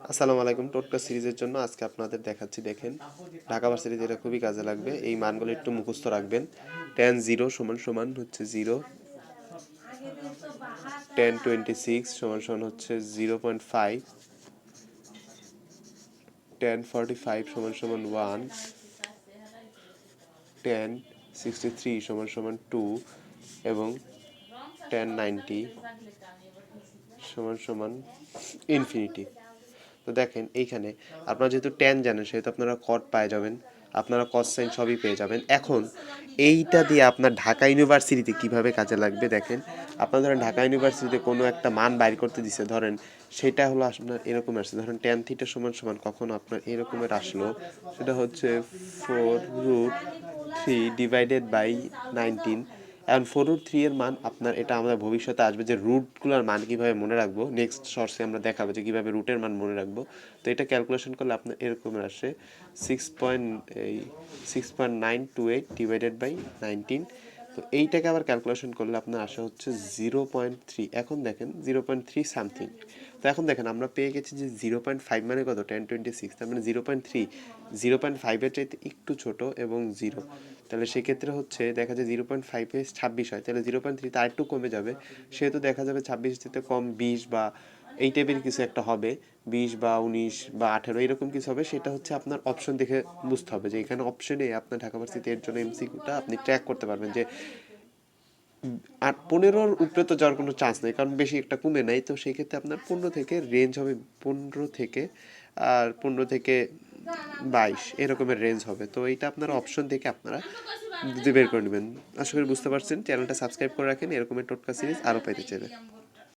আসসালামু আলাইকুম। টোটকা সিরিজের জন্য আজকে আপনাদের দেখাচ্ছি। দেখেন, ঢাকা ভার্সিটিতে এটা খুবই কাজে লাগবে। এই মানগুলো একটু মুখস্থ রাখবেন। tan 0 সমান সমান হচ্ছে 0, tan 26 সমান সমান হচ্ছে 0.5, tan 45 সমান সমান 1, tan 63 সমান সমান 2 এবং tan 90 সমান সমান ইনফিনিটি। তো দেখেন এইখানে আপনারা যেহেতু ট্যান জানেন সেহেতু আপনারা কট পেয়ে যাবেন, আপনারা কস সাইন সবই পেয়ে যাবেন। এখন এইটা দিয়ে আপনার ঢাকা ইউনিভার্সিটিতে কিভাবে কাজে লাগবে দেখেন। আপনার ধরেন ঢাকা ইউনিভার্সিটিতে কোনো একটা মান বাইর করতে দিছে, ধরেন সেটা হলো আপনার এরকম আসছে, ধরেন ট্যান থিটা সমান সমান কখনো আপনার এরকমের আসলো, সেটা হচ্ছে 4√3 ডিভাইডেড বাই 19। এখন 4√3 এর মান আপনার, এটা আমাদের ভবিষ্যতে আসবে যে রুটগুলোর মান কীভাবে মনে রাখবো, নেক্সট শর্টসে আমরা দেখাবো যে কীভাবে রুটের মান মনে রাখবো। তো এটা ক্যালকুলেশন করলে আপনার এরকমের আসে 6.928 ডিভাইডেড বাই 19। তো এইটাকে আবার ক্যালকুলেশন করলে আপনার আসা হচ্ছে 0.3। এখন দেখেন 0.3 সামথিং। তো এখন দেখেন আমরা পেয়ে গেছি যে 0.5 মানে কত, 1026। তার মানে 0.3 0.5-এর চাইতে একটু ছোট এবং 0। তাহলে সেক্ষেত্রে হচ্ছে দেখা যায় 0.5-এ 26 হয়, তাহলে 0.3 তার একটু কমে যাবে। সেহেতু দেখা যাবে 26 থেকে কম 20 বা এই টাইপের কিছু একটা হবে, 20 বা 19 বা 18 এরকম কিছু হবে। সেটা হচ্ছে আপনার অপশন দেখে বুঝতে হবে যে এখানে অপশনে আপনার ঢাকা ভার্সিটি এর জন্য এমসিকিউটা আপনি ট্র্যাক করতে পারবেন যে 15-র উপরে তো যাওয়ার কোনো চান্স নেই, কারণ বেশি একটা কমে নাই। তো সেই ক্ষেত্রে আপনার 15 থেকে রেঞ্জ হবে, 15 থেকে আর 15 থেকে 22 এরকমের রেঞ্জ হবে। তো এইটা আপনারা অপশন থেকে আপনারা বের করে নেবেন। আশা করি বুঝতে পারছেন। চ্যানেলটা সাবস্ক্রাইব করে রাখেন এরকমের টোটকা সিরিজ আরও পেতে চাইলে।